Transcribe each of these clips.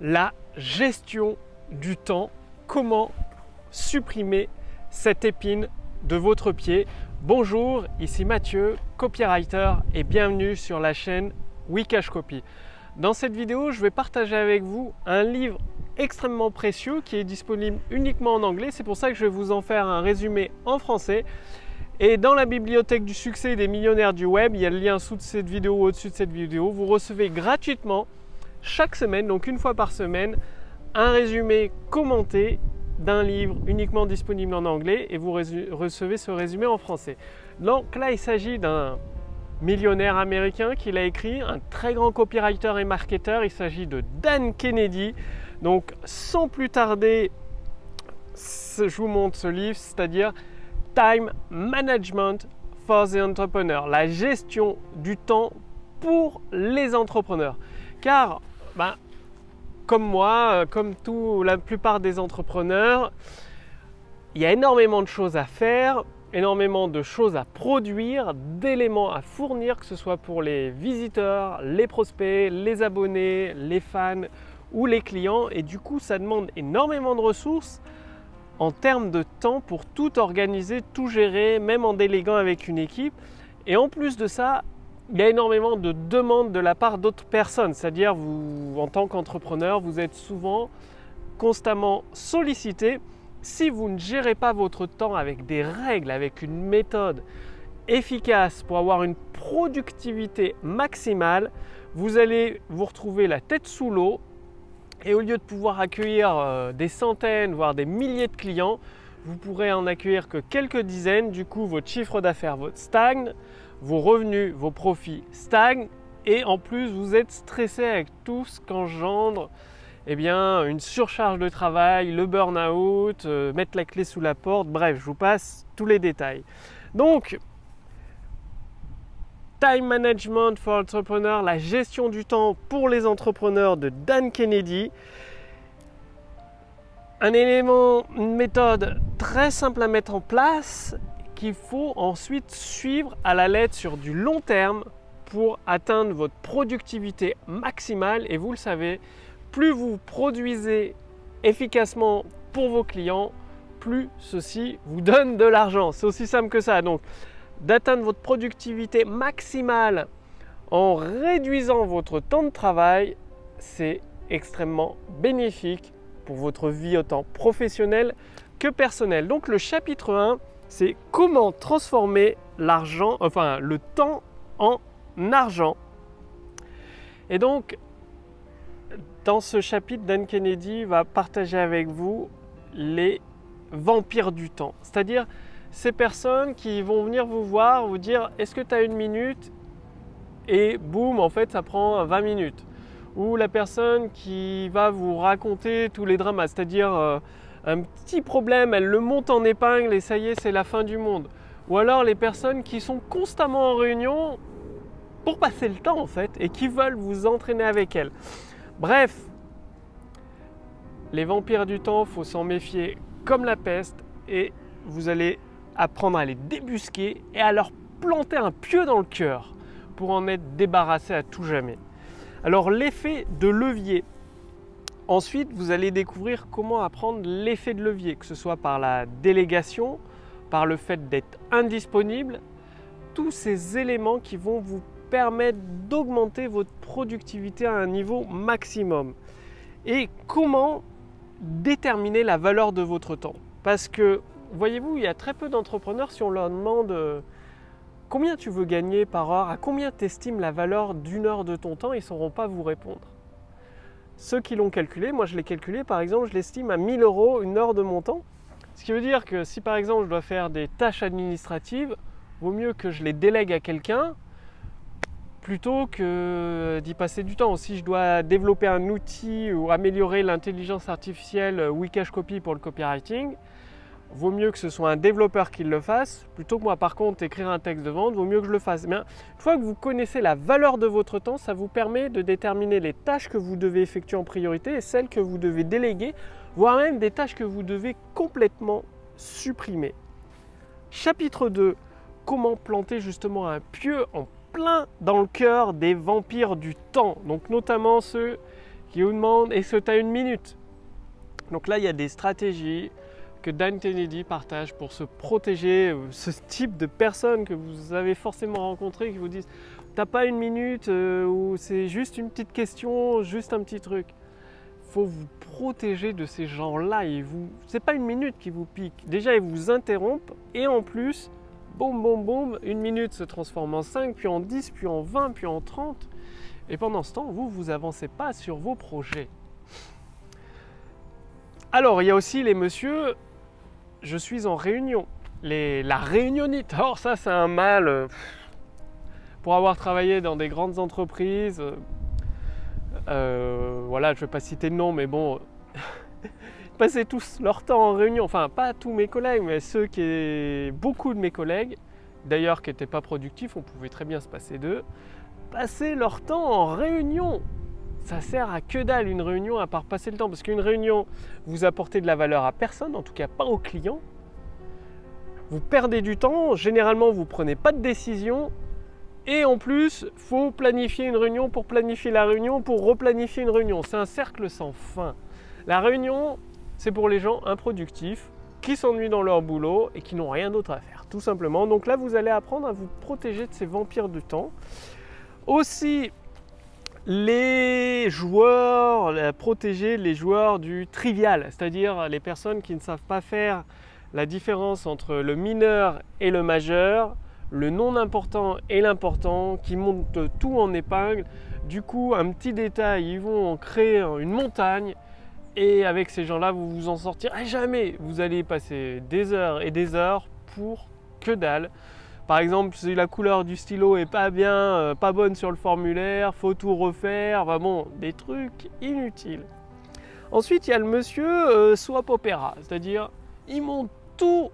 la gestion du temps. Comment supprimer cette épine de votre pied? Bonjour, ici Mathieu, copywriter, et bienvenue sur la chaîne Wikash Copy. Dans cette vidéo, je vais partager avec vous un livre extrêmement précieux qui est disponible uniquement en anglais. C'est pour ça que je vais vous en faire un résumé en français. Et dans la bibliothèque du succès des millionnaires du web, il y a le lien sous cette vidéo ou au-dessus de cette vidéo. Vous recevez gratuitement chaque semaine, donc une fois par semaine, un résumé commenté d'un livre uniquement disponible en anglais et vous recevez ce résumé en français. Donc là, il s'agit d'un millionnaire américain qui l'a écrit, un très grand copywriter et marketeur. Il s'agit de Dan Kennedy. Donc sans plus tarder, je vous montre ce livre, c'est-à-dire Time Management for the Entrepreneur, la gestion du temps pour les entrepreneurs. Car, comme moi, comme la plupart des entrepreneurs, il y a énormément de choses à faire, énormément de choses à produire, d'éléments à fournir, que ce soit pour les visiteurs, les prospects, les abonnés, les fans ou les clients. Et du coup, ça demande énormément de ressources en termes de temps pour tout organiser, tout gérer, même en déléguant avec une équipe. Et en plus de ça, il y a énormément de demandes de la part d'autres personnes. C'est-à-dire, vous, en tant qu'entrepreneur, vous êtes souvent constamment sollicité. Si vous ne gérez pas votre temps avec des règles, avec une méthode efficace pour avoir une productivité maximale, vous allez vous retrouver la tête sous l'eau. Et au lieu de pouvoir accueillir des centaines, voire des milliers de clients, vous pourrez en accueillir que quelques dizaines. Du coup, votre chiffre d'affaires stagne, vos revenus, vos profits stagnent. Et en plus, vous êtes stressé avec tout ce qu'engendre une surcharge de travail, le burn-out, mettre la clé sous la porte. Bref, je vous passe tous les détails. Donc, Time Management for Entrepreneurs, la gestion du temps pour les entrepreneurs de Dan Kennedy. Un élément, une méthode très simple à mettre en place qu'il faut ensuite suivre à la lettre sur du long terme pour atteindre votre productivité maximale. Et vous le savez, plus vous produisez efficacement pour vos clients, plus ceci vous donne de l'argent. C'est aussi simple que ça. Donc, d'atteindre votre productivité maximale en réduisant votre temps de travail, c'est extrêmement bénéfique pour votre vie autant professionnelle que personnelle. Donc le chapitre 1, c'est comment transformer le temps en argent. Et donc, dans ce chapitre, Dan Kennedy va partager avec vous les vampires du temps. C'est-à-dire ces personnes qui vont venir vous voir, vous dire « Est-ce que tu as une minute ?» Et boum, en fait, ça prend 20 minutes. Ou la personne qui va vous raconter tous les dramas, c'est-à-dire un petit problème, elle le monte en épingle et ça y est, c'est la fin du monde. Ou alors les personnes qui sont constamment en réunion pour passer le temps en fait et qui veulent vous entraîner avec elles. Bref, les vampires du temps, il faut s'en méfier comme la peste et vous allez apprendre à les débusquer et à leur planter un pieu dans le cœur pour en être débarrassé à tout jamais. Alors l'effet de levier. Ensuite, vous allez découvrir comment apprendre l'effet de levier, que ce soit par la délégation, par le fait d'être indisponible, tous ces éléments qui vont vous permettre d'augmenter votre productivité à un niveau maximum. Et comment déterminer la valeur de votre temps. Parce que, voyez-vous, il y a très peu d'entrepreneurs, si on leur demande combien tu veux gagner par heure, à combien tu estimes la valeur d'une heure de ton temps, ils ne sauront pas vous répondre. Ceux qui l'ont calculé, moi je l'ai calculé, par exemple, je l'estime à 1 000 € une heure de mon temps. Ce qui veut dire que si par exemple je dois faire des tâches administratives, vaut mieux que je les délègue à quelqu'un plutôt que d'y passer du temps. Si je dois développer un outil ou améliorer l'intelligence artificielle Wikash Copy pour le copywriting, vaut mieux que ce soit un développeur qui le fasse, plutôt que moi par contre écrire un texte de vente, vaut mieux que je le fasse. Mais une fois que vous connaissez la valeur de votre temps, ça vous permet de déterminer les tâches que vous devez effectuer en priorité et celles que vous devez déléguer, voire même des tâches que vous devez complètement supprimer. Chapitre 2, comment planter justement un pieu en plein dans le cœur des vampires du temps, donc notamment ceux qui vous demande est-ce que tu as une minute? Donc là, il y a des stratégies que Dan Kennedy partage pour se protéger, ce type de personnes que vous avez forcément rencontrées qui vous disent t'as pas une minute ou c'est juste une petite question, juste un petit truc. Il faut vous protéger de ces gens-là. C'est pas une minute qui vous pique. Déjà, ils vous interrompent et en plus, boum, boum, boum, une minute se transforme en 5, puis en 10, puis en 20, puis en 30. Et pendant ce temps, vous avancez pas sur vos projets. Alors, il y a aussi les messieurs, je suis en réunion. La réunionnite, alors ça c'est un mal. Pour avoir travaillé dans des grandes entreprises, voilà, je ne vais pas citer de nom, mais bon, ils passaient tous leur temps en réunion. Enfin, pas tous mes collègues, mais beaucoup de mes collègues, d'ailleurs qui n'étaient pas productifs, on pouvait très bien se passer d'eux, passaient leur temps en réunion. Ça sert à que dalle une réunion à part passer le temps, parce qu'une réunion, vous apportez de la valeur à personne, en tout cas pas aux clients. Vous perdez du temps, généralement vous ne prenez pas de décision, et en plus, il faut planifier une réunion pour planifier la réunion, pour replanifier une réunion. C'est un cercle sans fin. La réunion, c'est pour les gens improductifs, qui s'ennuient dans leur boulot et qui n'ont rien d'autre à faire, tout simplement. Donc là, vous allez apprendre à vous protéger de ces vampires du temps. Aussi, les joueurs, protéger les joueurs du trivial, c'est-à-dire les personnes qui ne savent pas faire la différence entre le mineur et le majeur, le non important et l'important, qui montent tout en épingle. Du coup, un petit détail, ils vont en créer une montagne et avec ces gens-là, vous vous en sortirez jamais. Vous allez passer des heures et des heures pour que dalle. Par exemple, si la couleur du stylo est pas bien, pas bonne sur le formulaire, faut tout refaire, enfin bon, des trucs inutiles. Ensuite, il y a le monsieur soap opéra, c'est-à-dire, ils montent tout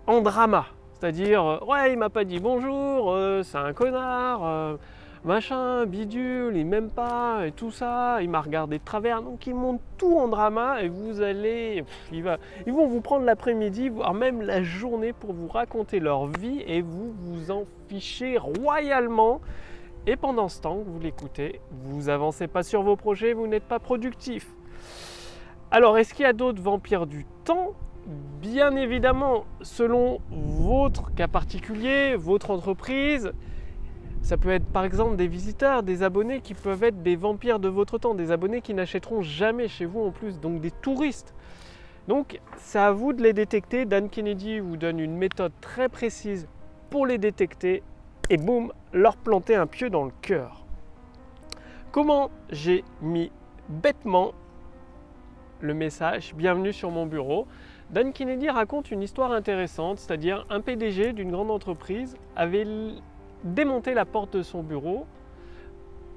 en drama. C'est-à-dire, ouais, il m'a pas dit bonjour, c'est un connard, machin, bidule, il m'aime pas, et tout ça, il m'a regardé de travers. Donc, ils montent tout en drama et vous allez, ils vont vous prendre l'après-midi, voire même la journée pour vous raconter leur vie et vous vous en fichez royalement. Et pendant ce temps que vous l'écoutez, vous avancez pas sur vos projets, vous n'êtes pas productif. Alors, est-ce qu'il y a d'autres vampires du temps ? Bien évidemment, selon votre cas particulier, votre entreprise, ça peut être par exemple des visiteurs, des abonnés qui peuvent être des vampires de votre temps, des abonnés qui n'achèteront jamais chez vous en plus, donc des touristes. Donc c'est à vous de les détecter. Dan Kennedy vous donne une méthode très précise pour les détecter et boum, leur planter un pieu dans le cœur. Comment j'ai mis bêtement le message « Bienvenue sur mon bureau ». Dan Kennedy raconte une histoire intéressante, c'est-à-dire un PDG d'une grande entreprise avait démonté la porte de son bureau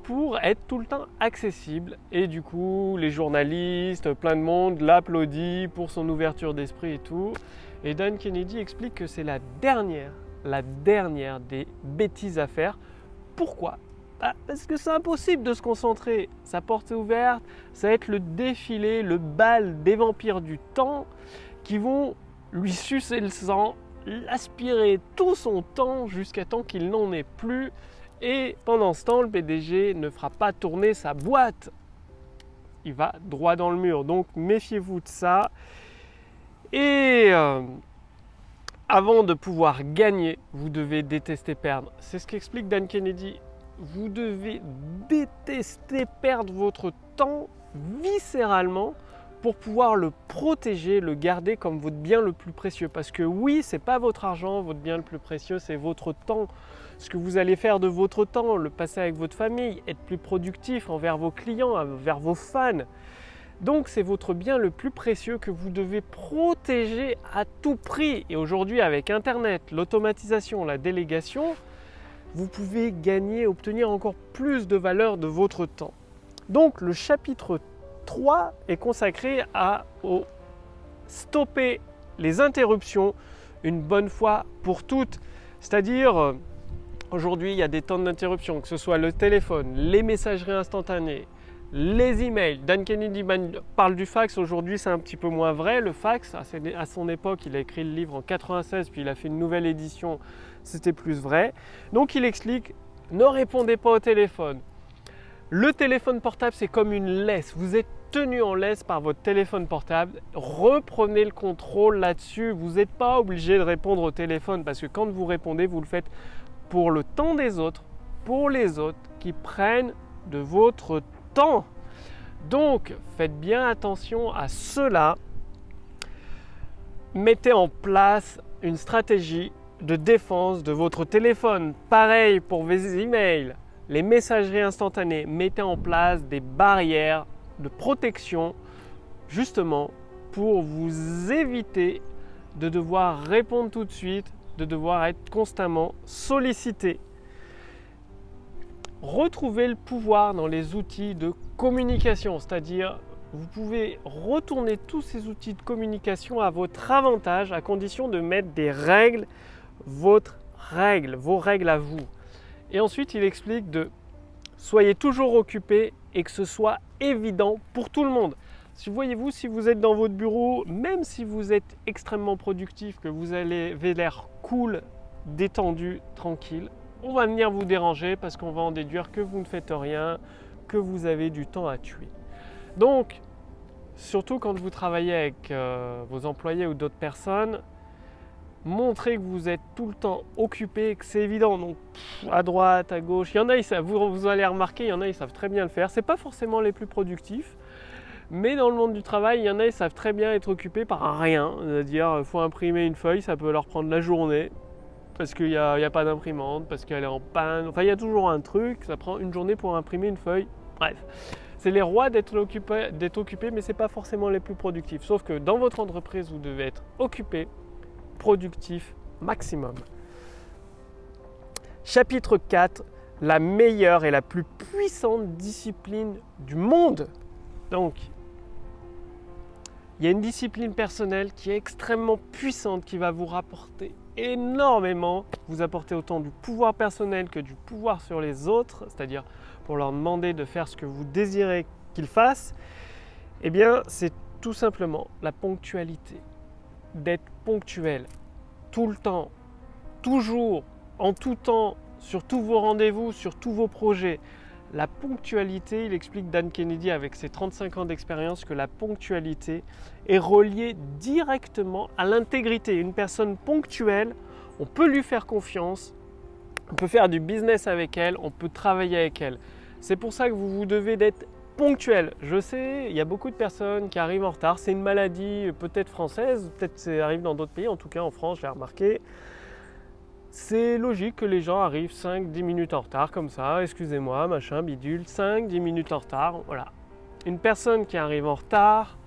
pour être tout le temps accessible. Et du coup, les journalistes, plein de monde l'applaudit pour son ouverture d'esprit et tout. Et Dan Kennedy explique que c'est la dernière des bêtises à faire. Pourquoi ? Parce que c'est impossible de se concentrer. Sa porte est ouverte, ça va être le défilé, le bal des vampires du temps qui vont lui sucer le sang, l'aspirer tout son temps jusqu'à temps qu'il n'en ait plus. Et pendant ce temps, le PDG ne fera pas tourner sa boîte. Il va droit dans le mur. Donc méfiez-vous de ça. Et avant de pouvoir gagner, vous devez détester perdre. C'est ce qu'explique Dan Kennedy. Vous devez détester perdre votre temps viscéralement pour pouvoir le protéger, le garder comme votre bien le plus précieux. Parce que oui, ce n'est pas votre argent, votre bien le plus précieux, c'est votre temps. Ce que vous allez faire de votre temps, le passer avec votre famille, être plus productif envers vos clients, envers vos fans. Donc c'est votre bien le plus précieux que vous devez protéger à tout prix. Et aujourd'hui, avec Internet, l'automatisation, la délégation, vous pouvez gagner, obtenir encore plus de valeur de votre temps. Donc le chapitre 3 est consacré à stopper les interruptions une bonne fois pour toutes. C'est-à-dire, aujourd'hui, il y a des temps d'interruption, que ce soit le téléphone, les messageries instantanées, les emails. Dan Kennedy parle du fax, aujourd'hui c'est un petit peu moins vrai. Le fax, à son époque, il a écrit le livre en 96, puis il a fait une nouvelle édition, c'était plus vrai. Donc il explique, ne répondez pas au téléphone. Le téléphone portable, c'est comme une laisse. Vous êtes tenu en laisse par votre téléphone portable. Reprenez le contrôle là-dessus. Vous n'êtes pas obligé de répondre au téléphone parce que quand vous répondez, vous le faites pour le temps des autres, pour les autres qui prennent de votre temps. Donc, faites bien attention à cela. Mettez en place une stratégie de défense de votre téléphone. Pareil pour vos emails, les messageries instantanées. Mettez en place des barrières de protection justement pour vous éviter de devoir répondre tout de suite, de devoir être constamment sollicité. Retrouvez le pouvoir dans les outils de communication, c'est-à-dire vous pouvez retourner tous ces outils de communication à votre avantage à condition de mettre des règles, vos règles à vous. Et ensuite, il explique de soyez toujours occupé et que ce soit évident pour tout le monde. Si voyez-vous, si vous êtes dans votre bureau, même si vous êtes extrêmement productif, que vous avez l'air cool, détendu, tranquille, on va venir vous déranger parce qu'on va en déduire que vous ne faites rien, que vous avez du temps à tuer. Donc, surtout quand vous travaillez avec vos employés ou d'autres personnes, montrez que vous êtes tout le temps occupé, que c'est évident. Donc, à droite, à gauche, il y en a, vous allez remarquer, il y en a, ils savent très bien le faire. Ce n'est pas forcément les plus productifs, mais dans le monde du travail, il y en a, ils savent très bien être occupés par rien. C'est-à-dire, il faut imprimer une feuille, ça peut leur prendre la journée, parce qu'il n'y a pas d'imprimante, parce qu'elle est en panne. Enfin, il y a toujours un truc, ça prend une journée pour imprimer une feuille. Bref, c'est les rois d'être occupés, mais ce n'est pas forcément les plus productifs. Sauf que dans votre entreprise, vous devez être occupé, productif, maximum. Chapitre 4, la meilleure et la plus puissante discipline du monde. Donc, il y a une discipline personnelle qui est extrêmement puissante, qui va vous rapporter énormément, vous apporter autant du pouvoir personnel que du pouvoir sur les autres, c'est-à-dire pour leur demander de faire ce que vous désirez qu'ils fassent. Eh bien, c'est tout simplement la ponctualité. D'être ponctuel tout le temps, toujours, en tout temps, sur tous vos rendez-vous, sur tous vos projets. La ponctualité, il explique Dan Kennedy avec ses 35 ans d'expérience que la ponctualité est reliée directement à l'intégrité. Une personne ponctuelle, on peut lui faire confiance, on peut faire du business avec elle, on peut travailler avec elle. C'est pour ça que vous devez d'être ponctuel. Je sais, il y a beaucoup de personnes qui arrivent en retard. C'est une maladie peut-être française, peut-être ça arrive dans d'autres pays. En tout cas, en France, j'ai remarqué. C'est logique que les gens arrivent 5-10 minutes en retard comme ça. Excusez-moi, machin, bidule. 5-10 minutes en retard, voilà. Une personne qui arrive en retard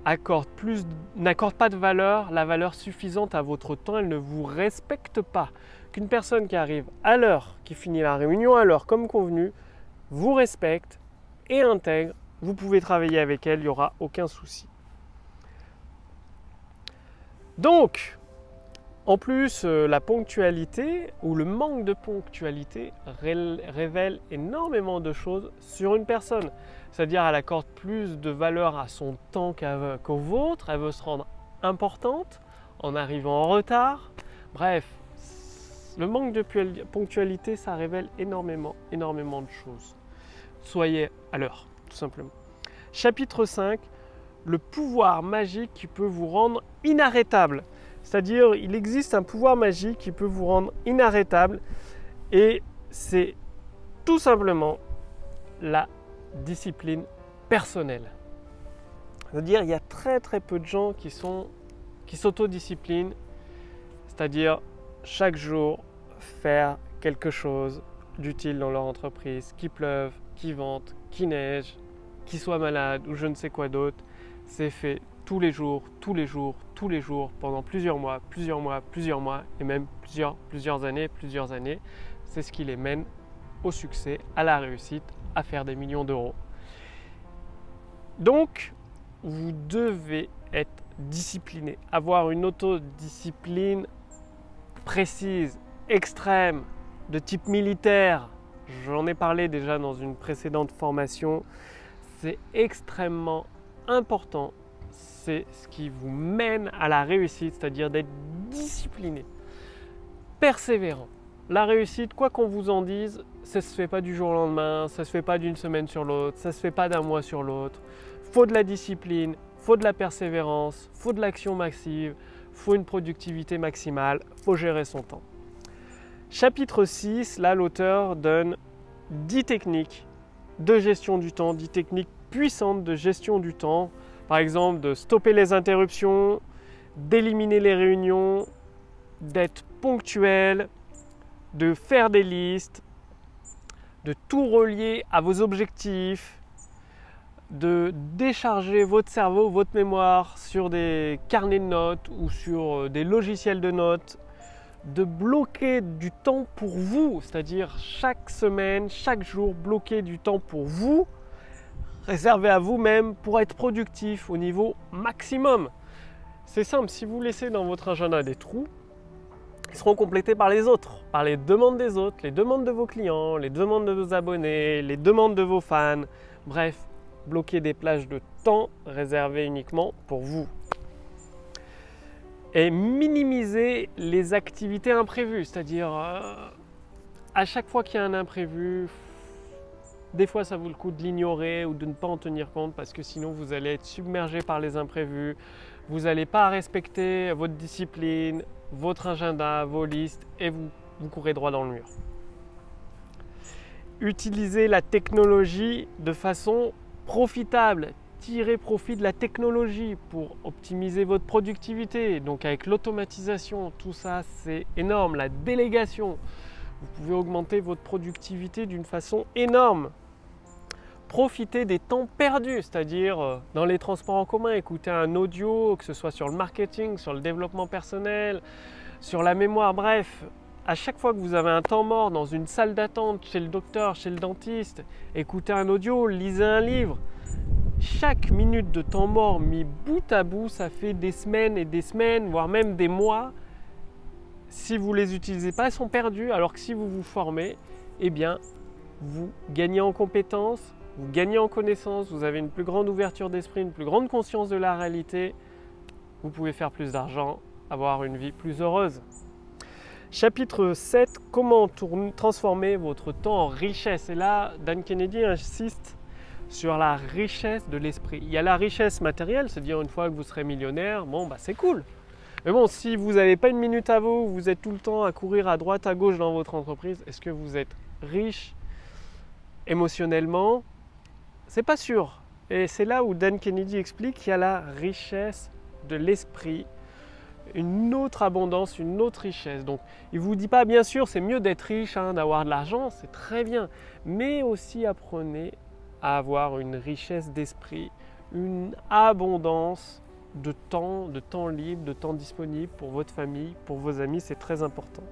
n'accorde pas de valeur, la valeur suffisante à votre temps. Elle ne vous respecte pas. Qu'une personne qui arrive à l'heure, qui finit la réunion à l'heure comme convenu, vous respecte et intègre, vous pouvez travailler avec elle, il n'y aura aucun souci. Donc, en plus, la ponctualité ou le manque de ponctualité révèle énormément de choses sur une personne. C'est-à-dire qu'elle accorde plus de valeur à son temps qu'au vôtre, elle veut se rendre importante en arrivant en retard. Bref, le manque de ponctualité, ça révèle énormément de choses. Soyez à l'heure, tout simplement. Chapitre 5, le pouvoir magique qui peut vous rendre inarrêtable. C'est-à-dire, il existe un pouvoir magique qui peut vous rendre inarrêtable et c'est tout simplement la discipline personnelle. C'est-à-dire, il y a très peu de gens qui s'autodisciplinent, c'est-à-dire chaque jour faire quelque chose d'utile dans leur entreprise, qu'il pleuve, qu'il vente, qu'il neige, qu'il soit malade ou je ne sais quoi d'autre. C'est fait tous les jours, pendant plusieurs mois, et même plusieurs années. C'est ce qui les mène au succès, à la réussite, à faire des millions d'euros. Donc, vous devez être discipliné, avoir une autodiscipline précise, extrême, de type militaire. J'en ai parlé déjà dans une précédente formation. C'est extrêmement important. C'est ce qui vous mène à la réussite, c'est-à-dire d'être discipliné, persévérant, la réussite, quoi qu'on vous en dise, ça ne se fait pas du jour au lendemain, ça ne se fait pas d'une semaine sur l'autre, ça ne se fait pas d'un mois sur l'autre. Faut de la discipline, faut de la persévérance, faut de l'action massive, faut une productivité maximale, faut gérer son temps. Chapitre 6, là l'auteur donne 10 techniques de gestion du temps, 10 techniques puissantes de gestion du temps. Par exemple, de stopper les interruptions, d'éliminer les réunions, d'être ponctuel, de faire des listes, de tout relier à vos objectifs, de décharger votre cerveau, votre mémoire sur des carnets de notes ou sur des logiciels de notes, de bloquer du temps pour vous, c'est-à-dire chaque semaine, chaque jour, bloquer du temps pour vous, réservé à vous-même pour être productif au niveau maximum. C'est simple, si vous laissez dans votre agenda des trous, ils seront complétés par les autres, par les demandes des autres, les demandes de vos clients, les demandes de vos abonnés, les demandes de vos fans. Bref, bloquez des plages de temps réservées uniquement pour vous. Et minimiser les activités imprévues, c'est-à-dire à chaque fois qu'il y a un imprévu, des fois ça vaut le coup de l'ignorer ou de ne pas en tenir compte parce que sinon vous allez être submergé par les imprévus, vous n'allez pas respecter votre discipline, votre agenda, vos listes et vous courez droit dans le mur. Utilisez la technologie de façon profitable. Tirez profit de la technologie pour optimiser votre productivité. Donc avec l'automatisation, tout ça c'est énorme. La délégation, vous pouvez augmenter votre productivité d'une façon énorme. Profitez des temps perdus, c'est-à-dire dans les transports en commun, écoutez un audio, que ce soit sur le marketing, sur le développement personnel, sur la mémoire, bref. À chaque fois que vous avez un temps mort dans une salle d'attente, chez le docteur, chez le dentiste, écoutez un audio, lisez un livre. Chaque minute de temps mort mis bout à bout, ça fait des semaines et des semaines, voire même des mois. Si vous ne les utilisez pas, elles sont perdues, alors que si vous vous formez, eh bien, vous gagnez en compétences, vous gagnez en connaissances, vous avez une plus grande ouverture d'esprit, une plus grande conscience de la réalité. Vous pouvez faire plus d'argent, avoir une vie plus heureuse. Chapitre 7, comment transformer votre temps en richesse. Et là, Dan Kennedy insiste sur la richesse de l'esprit. Il y a la richesse matérielle, c'est-à-dire une fois que vous serez millionnaire, bon, bah, c'est cool. Mais bon, si vous n'avez pas une minute à vous, vous êtes tout le temps à courir à droite, à gauche dans votre entreprise, est-ce que vous êtes riche émotionnellement? C'est pas sûr. Et c'est là où Dan Kennedy explique qu'il y a la richesse de l'esprit, une autre abondance, une autre richesse. Donc, il ne vous dit pas, bien sûr, c'est mieux d'être riche, d'avoir de l'argent, c'est très bien. Mais aussi apprenez à avoir une richesse d'esprit, une abondance de temps libre, de temps disponible pour votre famille, pour vos amis, c'est très important.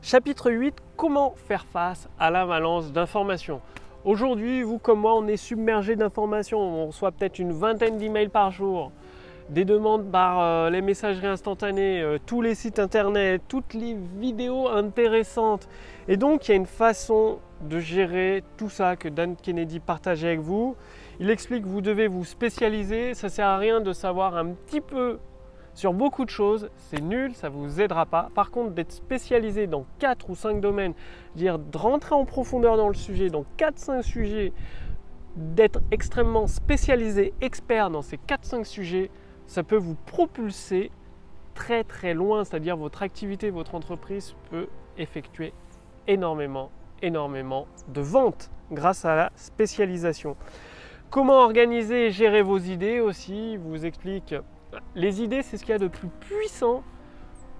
Chapitre 8, comment faire face à l'avalanche d'informations. Aujourd'hui, vous comme moi, on est submergé d'informations, on reçoit peut-être une vingtaine d'emails par jour, des demandes par les messageries instantanées, tous les sites internet, toutes les vidéos intéressantes. Et donc, il y a une façon de gérer tout ça que Dan Kennedy partageait avec vous. Il explique que vous devez vous spécialiser, ça ne sert à rien de savoir un petit peu sur beaucoup de choses, c'est nul, ça ne vous aidera pas. Par contre, d'être spécialisé dans 4 ou 5 domaines, dire de rentrer en profondeur dans le sujet, dans 4-5 sujets, d'être extrêmement spécialisé, expert dans ces 4-5 sujets, ça peut vous propulser très très loin, c'est-à-dire votre activité, votre entreprise peut effectuer énormément de ventes grâce à la spécialisation. Comment organiser et gérer vos idées aussi, il vous explique. Les idées, c'est ce qu'il y a de plus puissant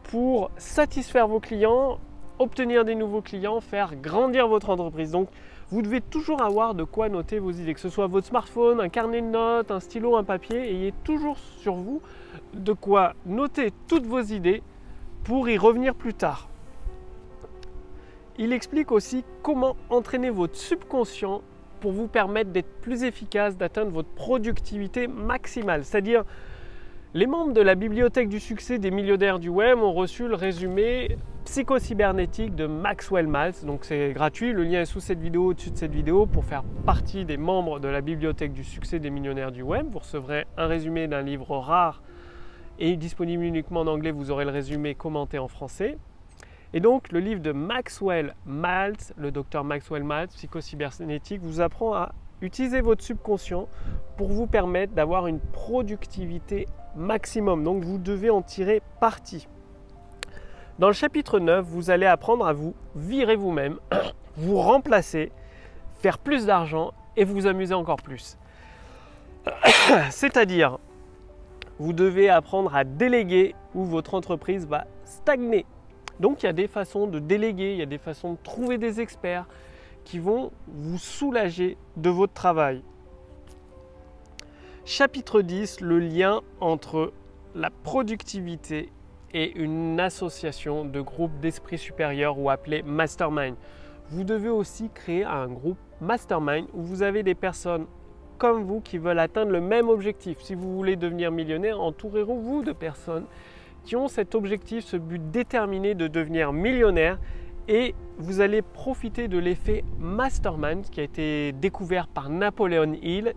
pour satisfaire vos clients, obtenir des nouveaux clients, faire grandir votre entreprise. Donc, vous devez toujours avoir de quoi noter vos idées, que ce soit votre smartphone, un carnet de notes, un stylo, un papier, ayez toujours sur vous de quoi noter toutes vos idées pour y revenir plus tard. Il explique aussi comment entraîner votre subconscient pour vous permettre d'être plus efficace, d'atteindre votre productivité maximale. C'est-à-dire, les membres de la bibliothèque du succès des millionnaires du web ont reçu le résumé psychocybernétique de Maxwell Maltz. Donc c'est gratuit, le lien est sous cette vidéo, au-dessus de cette vidéo. Pour faire partie des membres de la bibliothèque du succès des millionnaires du web, vous recevrez un résumé d'un livre rare et disponible uniquement en anglais. Vous aurez le résumé commenté en français. Et donc le livre de Maxwell Maltz, le docteur Maxwell Maltz, psychocybernétique, vous apprend à utiliser votre subconscient pour vous permettre d'avoir une productivité maximum. Donc vous devez en tirer parti. Dans le chapitre 9, vous allez apprendre à vous virer vous-même, vous remplacer, faire plus d'argent et vous amuser encore plus. C'est-à-dire, vous devez apprendre à déléguer ou votre entreprise va stagner. Donc il y a des façons de déléguer, il y a des façons de trouver des experts qui vont vous soulager de votre travail. Chapitre 10, le lien entre la productivité et une association de groupes d'esprit supérieur ou appelé mastermind. Vous devez aussi créer un groupe mastermind où vous avez des personnes comme vous qui veulent atteindre le même objectif. Si vous voulez devenir millionnaire, entourez-vous de personnes qui ont cet objectif, ce but déterminé de devenir millionnaire et vous allez profiter de l'effet mastermind qui a été découvert par Napoleon Hill,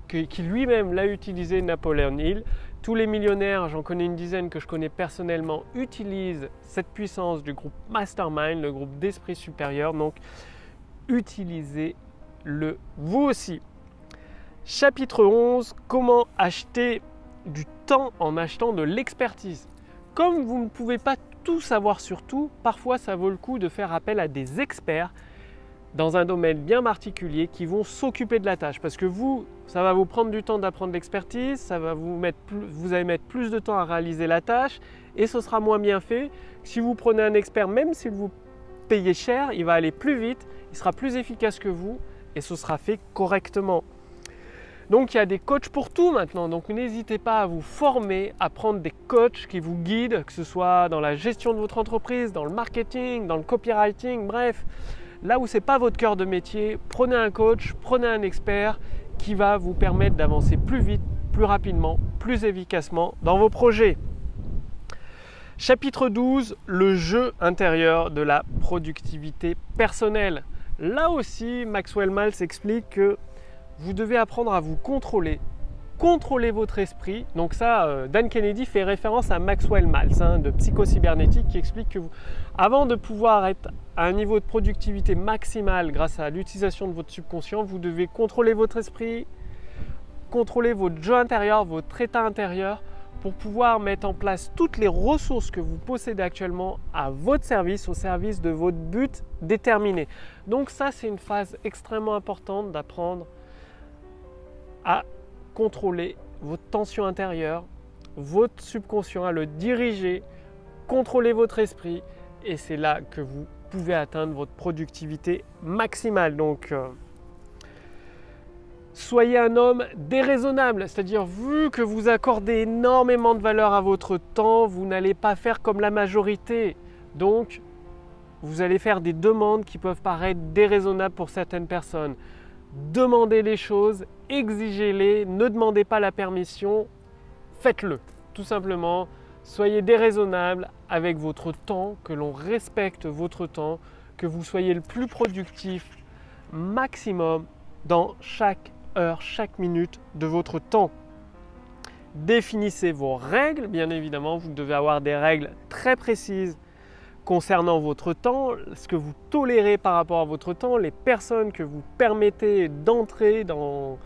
qui lui-même l'a utilisé, Napoleon Hill. Tous les millionnaires, j'en connais une dizaine que je connais personnellement, utilisent cette puissance du groupe mastermind, le groupe d'esprit supérieur. Donc, utilisez-le vous aussi. Chapitre 11, comment acheter du temps en achetant de l'expertise. Comme vous ne pouvez pas tout savoir sur tout, parfois ça vaut le coup de faire appel à des experts dans un domaine bien particulier qui vont s'occuper de la tâche. Parce que vous, ça va vous prendre du temps d'apprendre l'expertise, ça va vous allez mettre plus de temps à réaliser la tâche et ce sera moins bien fait. Si vous prenez un expert, même si vous payez cher, il va aller plus vite, il sera plus efficace que vous et ce sera fait correctement. Donc il y a des coachs pour tout maintenant, donc n'hésitez pas à vous former, à prendre des coachs qui vous guident, que ce soit dans la gestion de votre entreprise, dans le marketing, dans le copywriting, bref. Là où ce n'est pas votre cœur de métier, prenez un coach, prenez un expert qui va vous permettre d'avancer plus vite, plus rapidement, plus efficacement dans vos projets. Chapitre 12, le jeu intérieur de la productivité personnelle. Là aussi, Maxwell Maltz explique que vous devez apprendre à vous contrôler votre esprit. Donc ça, Dan Kennedy fait référence à Maxwell Maltz de psychocybernétique qui explique que avant de pouvoir être à un niveau de productivité maximale grâce à l'utilisation de votre subconscient, vous devez contrôler votre esprit, contrôler votre jeu intérieur, votre état intérieur pour pouvoir mettre en place toutes les ressources que vous possédez actuellement à votre service, au service de votre but déterminé. Donc ça, c'est une phase extrêmement importante d'apprendre à contrôler votre tension intérieure, votre subconscient, à le diriger, contrôler votre esprit et c'est là que vous pouvez atteindre votre productivité maximale. Donc, soyez un homme déraisonnable, c'est-à-dire vu que vous accordez énormément de valeur à votre temps, vous n'allez pas faire comme la majorité. Donc, vous allez faire des demandes qui peuvent paraître déraisonnables pour certaines personnes. Demandez les choses, exigez-les, ne demandez pas la permission, faites-le. Tout simplement, soyez déraisonnable avec votre temps, que l'on respecte votre temps, que vous soyez le plus productif maximum dans chaque heure, chaque minute de votre temps. Définissez vos règles, bien évidemment, vous devez avoir des règles très précises concernant votre temps, ce que vous tolérez par rapport à votre temps, les personnes que vous permettez d'entrer dans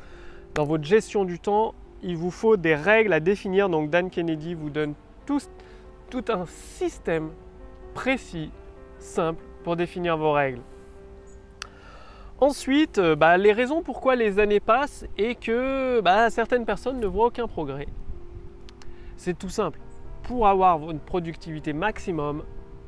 votre gestion du temps, il vous faut des règles à définir. Donc Dan Kennedy vous donne tout un système précis, simple pour définir vos règles. Ensuite, les raisons pourquoi les années passent et que certaines personnes ne voient aucun progrès. C'est tout simple. Pour avoir une productivité maximum,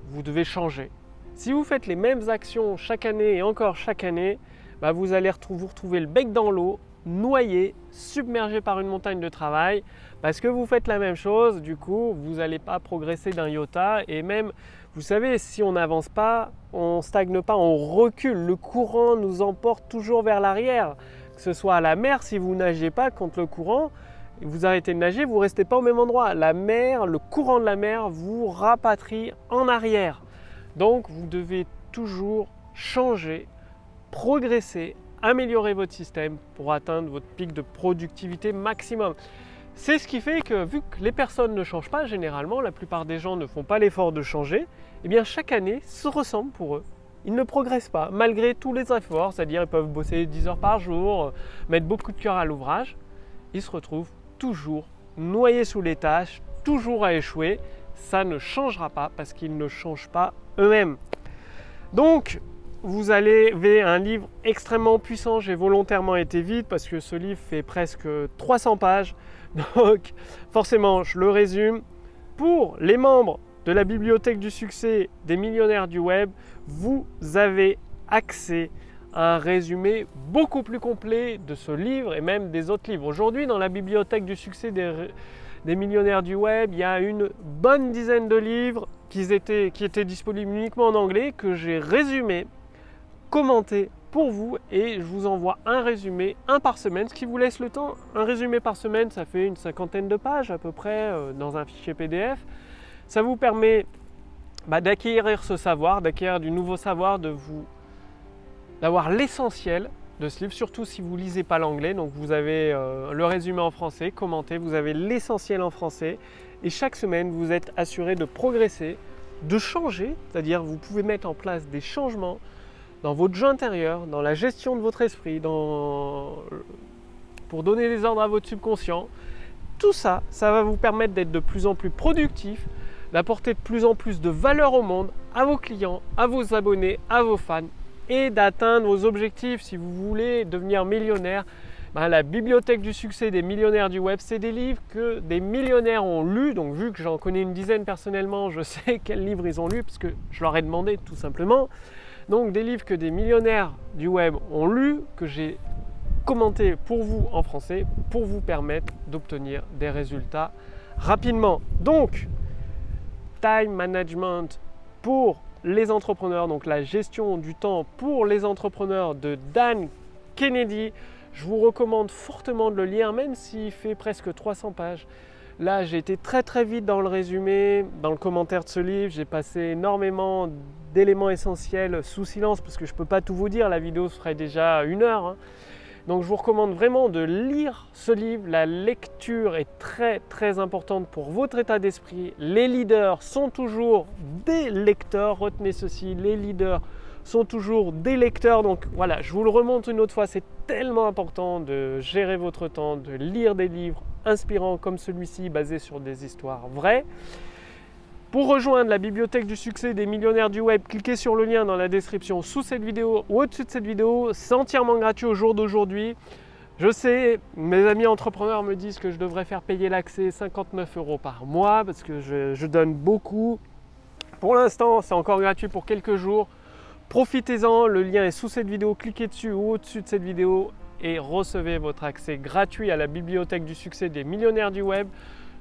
vous devez changer. Si vous faites les mêmes actions chaque année et encore chaque année, vous allez vous retrouver le bec dans l'eau, noyé, submergé par une montagne de travail, parce que vous faites la même chose, du coup, vous n'allez pas progresser d'un iota. Et même, vous savez, si on n'avance pas, on ne stagne pas, on recule. Le courant nous emporte toujours vers l'arrière. Que ce soit à la mer, si vous ne nagez pas contre le courant, vous arrêtez de nager, vous ne restez pas au même endroit. La mer, le courant de la mer vous rapatrie en arrière. Donc, vous devez toujours changer, progresser, améliorer votre système pour atteindre votre pic de productivité maximum. C'est ce qui fait que vu que les personnes ne changent pas, généralement, la plupart des gens ne font pas l'effort de changer, eh bien chaque année se ressemble pour eux. Ils ne progressent pas, malgré tous les efforts, c'est-à-dire ils peuvent bosser 10 heures par jour, mettre beaucoup de cœur à l'ouvrage, ils se retrouvent toujours noyés sous les tâches, toujours à échouer. Ça ne changera pas parce qu'ils ne changent pas eux-mêmes. Donc, vous avez un livre extrêmement puissant. J'ai volontairement été vite parce que ce livre fait presque 300 pages. Donc, forcément, je le résume. Pour les membres de la bibliothèque du succès des millionnaires du web, vous avez accès à un résumé beaucoup plus complet de ce livre et même des autres livres. Aujourd'hui, dans la bibliothèque du succès des millionnaires du web, il y a une bonne dizaine de livres qui étaient disponibles uniquement en anglais, que j'ai résumés, commentés pour vous, et je vous envoie un résumé, un par semaine, ce qui vous laisse le temps. Un résumé par semaine, ça fait une 50aine de pages à peu près dans un fichier PDF. Ça vous permet d'acquérir ce savoir, d'acquérir du nouveau savoir, d'avoir l'essentiel de ce livre, surtout si vous ne lisez pas l'anglais. Donc vous avez le résumé en français, commenté, vous avez l'essentiel en français, et chaque semaine vous êtes assuré de progresser, de changer, c'est-à-dire vous pouvez mettre en place des changements dans votre jeu intérieur, dans la gestion de votre esprit, pour donner des ordres à votre subconscient. Tout ça, ça va vous permettre d'être de plus en plus productif, d'apporter de plus en plus de valeur au monde, à vos clients, à vos abonnés, à vos fans, et d'atteindre vos objectifs. Si vous voulez devenir millionnaire, la bibliothèque du succès des millionnaires du web, c'est des livres que des millionnaires ont lus. Donc vu que j'en connais une dizaine personnellement, je sais quels livres ils ont lus parce que je leur ai demandé tout simplement. Donc des livres que des millionnaires du web ont lus, que j'ai commentés pour vous en français, pour vous permettre d'obtenir des résultats rapidement. Donc, time management pour les entrepreneurs, donc la gestion du temps pour les entrepreneurs de Dan Kennedy. Je vous recommande fortement de le lire, même s'il fait presque 300 pages. Là, j'ai été très vite dans le résumé, dans le commentaire de ce livre. J'ai passé énormément d'éléments essentiels sous silence parce que je ne peux pas tout vous dire. La vidéo ferait déjà 1 heure. Hein. Donc, je vous recommande vraiment de lire ce livre. La lecture est très importante pour votre état d'esprit. Les leaders sont toujours des lecteurs. Retenez ceci, les leaders sont toujours des lecteurs. Donc voilà, je vous le remonte une autre fois. C'est tellement important de gérer votre temps, de lire des livres inspirants comme celui-ci, basés sur des histoires vraies. Pour rejoindre la bibliothèque du succès des millionnaires du web, cliquez sur le lien dans la description sous cette vidéo ou au-dessus de cette vidéo. C'est entièrement gratuit au jour d'aujourd'hui. Je sais, mes amis entrepreneurs me disent que je devrais faire payer l'accès 59 € par mois parce que je donne beaucoup. Pour l'instant, c'est encore gratuit pour quelques jours. Profitez-en, le lien est sous cette vidéo. Cliquez dessus ou au-dessus de cette vidéo et recevez votre accès gratuit à la bibliothèque du succès des millionnaires du web.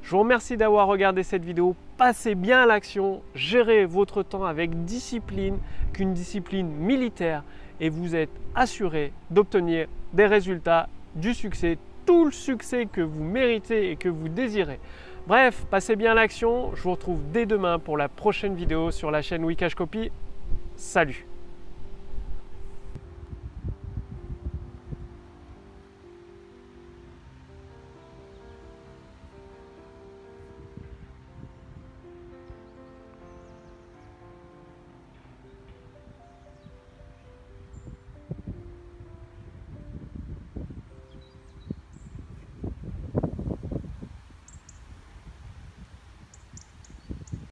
Je vous remercie d'avoir regardé cette vidéo. Passez bien à l'action, gérez votre temps avec discipline, qu'une discipline militaire, et vous êtes assuré d'obtenir des résultats, du succès, tout le succès que vous méritez et que vous désirez. Bref, passez bien à l'action. Je vous retrouve dès demain pour la prochaine vidéo sur la chaîne Wikash Copy. Salut!